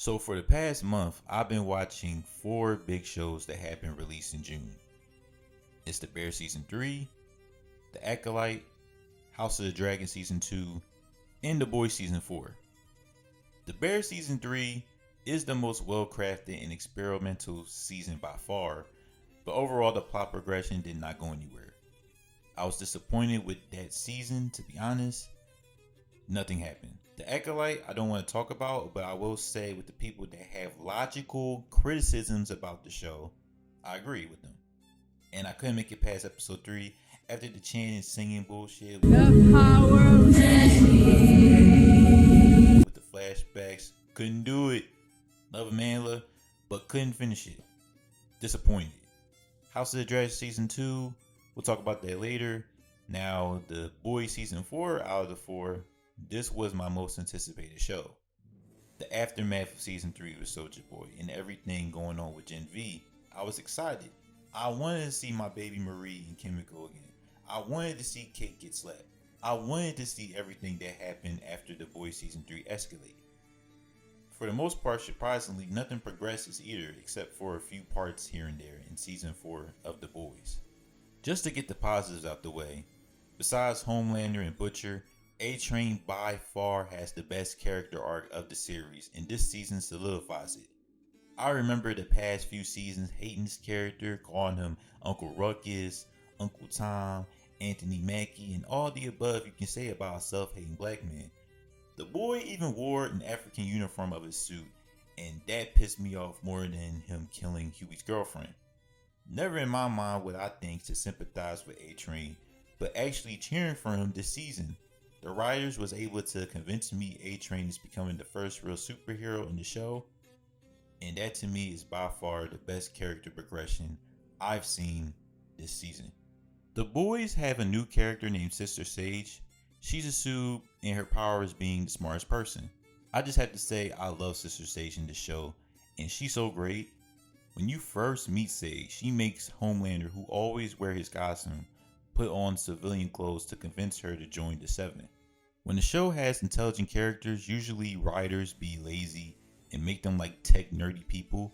So for the past month, I've been watching four big shows that have been released in June. It's The Bear Season 3, The Acolyte, House of the Dragon Season 2, and The Boys Season 4. The Bear Season 3 is the most well-crafted and experimental season by far, but overall the plot progression did not go anywhere. I was disappointed with that season, to be honest. Nothing happened. The Acolyte, I don't want to talk about, but I will say with the people that have logical criticisms about the show, I agree with them. And I couldn't make it past episode 3 after the chanting and singing bullshit with the flashbacks. Couldn't do it. Love Amanda, but couldn't finish it. Disappointed. House of the Dragon Season 2, we'll talk about that later. Now, The Boys Season 4 out of the 4, this was my most anticipated show. The aftermath of Season 3 with Soulja Boy and everything going on with Gen V, I was excited. I wanted to see my baby Marie and Kimiko again. I wanted to see Kate get slapped. I wanted to see everything that happened after The Boys Season 3 escalated. For the most part, surprisingly, nothing progresses either except for a few parts here and there in Season 4 of The Boys. Just to get the positives out the way, besides Homelander and Butcher, A-Train by far has the best character arc of the series, and this season solidifies it. I remember the past few seasons hating this character, calling him Uncle Ruckus, Uncle Tom, Anthony Mackie, and all the above you can say about a self-hating black man. The boy even wore an African uniform of his suit, and that pissed me off more than him killing Huey's girlfriend. Never in my mind would I think to sympathize with A-Train, but actually cheering for him this season. The writers was able to convince me A-Train is becoming the first real superhero in the show, and that to me is by far the best character progression I've seen this season. The boys have a new character named Sister Sage. She's a soup, and her power is being the smartest person. I just have to say I love Sister Sage in this show, and she's so great. When you first meet Sage, she makes Homelander, who always wear his costume, put on civilian clothes to convince her to join the Seven. When the show has intelligent characters, usually writers be lazy and make them like tech nerdy people.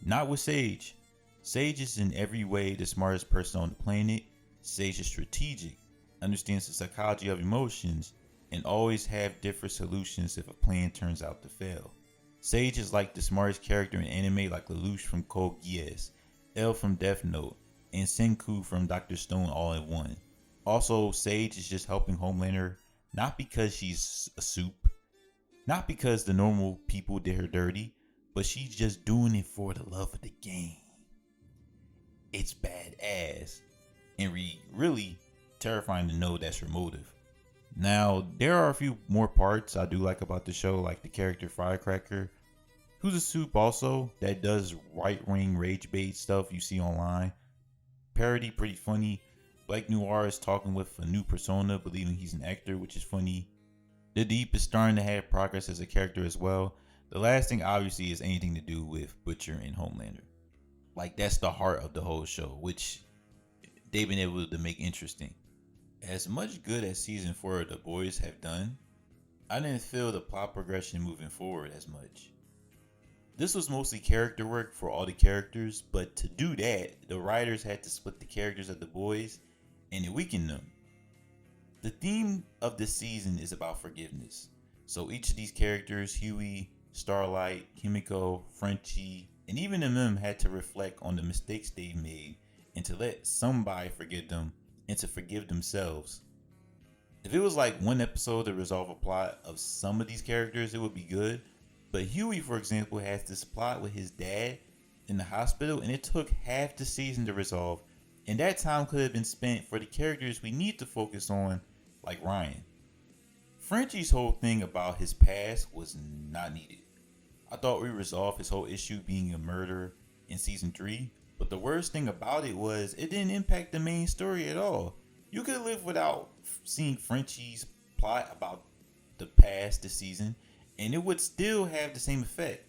Not with Sage. Sage is in every way the smartest person on the planet. Sage is strategic, understands the psychology of emotions, and always have different solutions if a plan turns out to fail. Sage is like the smartest character in anime like Lelouch from Code Geass, L from Death Note, and Senku from Dr. Stone all in one. Also, Sage is just helping Homelander not because she's a soup, not because the normal people did her dirty, but she's just doing it for the love of the game. It's badass, and really terrifying to know that's her motive. Now, there are a few more parts I do like about the show, like the character Firecracker, who's a soup also, that does right-wing rage bait stuff you see online. Parody, pretty funny. Black Noir is talking with a new persona, believing he's an actor, which is funny. The Deep is starting to have progress as a character as well. The last thing obviously is anything to do with Butcher and Homelander. Like, that's the heart of the whole show, which they've been able to make interesting. As much good as season 4 of The Boys have done, I didn't feel the plot progression moving forward as much. This was mostly character work for all the characters, but to do that, the writers had to split the characters of The Boys, and it weakened them. The theme of this season is about forgiveness. So each of these characters, Huey, Starlight, Kimiko, Frenchie, and even them had to reflect on the mistakes they've made and to let somebody forgive them and to forgive themselves. If it was like one episode to resolve a plot of some of these characters, it would be good. But Huey, for example, has this plot with his dad in the hospital, and it took half the season to resolve. And that time could have been spent for the characters we need to focus on, like Ryan. Frenchie's whole thing about his past was not needed. I thought we resolved his whole issue being a murder in season 3, but the worst thing about it was it didn't impact the main story at all. You could live without seeing Frenchie's plot about the past this season, and it would still have the same effect.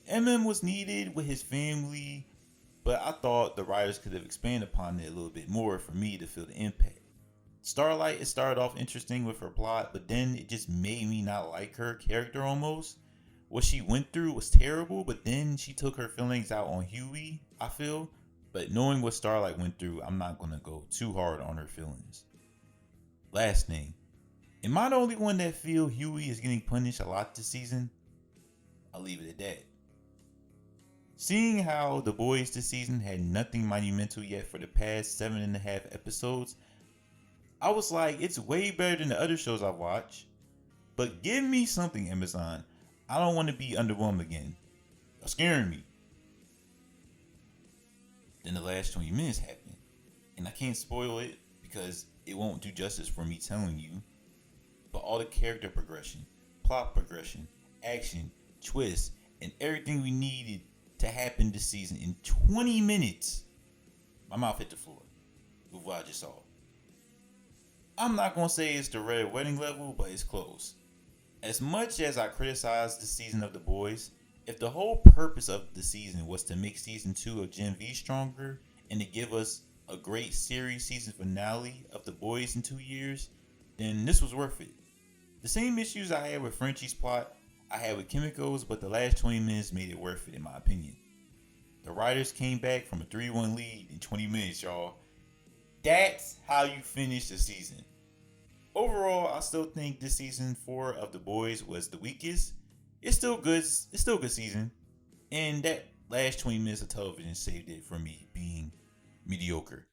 Was needed with his family, but I thought the writers could have expanded upon it a little bit more for me to feel the impact. Starlight, it started off interesting with her plot, but then it just made me not like her character almost. what she went through was terrible, but then she took her feelings out on Huey, I feel. But knowing what Starlight went through, I'm not going to go too hard on her feelings. Last thing, am I the only one that feel Huey is getting punished a lot this season? I'll leave it at that. Seeing how the boys this season had nothing monumental yet for the past 7.5 episodes, I was like, it's way better than the other shows I've watched. But give me something, Amazon. I don't want to be underwhelmed again. You're scaring me. Then the last 20 minutes happened. And I can't spoil it because it won't do justice for me telling you. But all the character progression, plot progression, action, twists, and everything we needed to happen this season in 20 minutes. My mouth hit the floor with what I just saw. I'm not going to say it's the Red Wedding level, but it's close. As much as I criticize the season of The Boys, if the whole purpose of the season was to make season 2 of Gen V stronger and to give us a great series season finale of The Boys in 2 years, then this was worth it. The same issues I had with Frenchie's plot, I had with Kimiko's, but the last 20 minutes made it worth it in my opinion. The writers came back from a 3-1 lead in 20 minutes, y'all. That's how you finish the season. Overall, I still think this season 4 of The Boys was the weakest. It's still good. It's still a good season. And that last 20 minutes of television saved it for me being mediocre.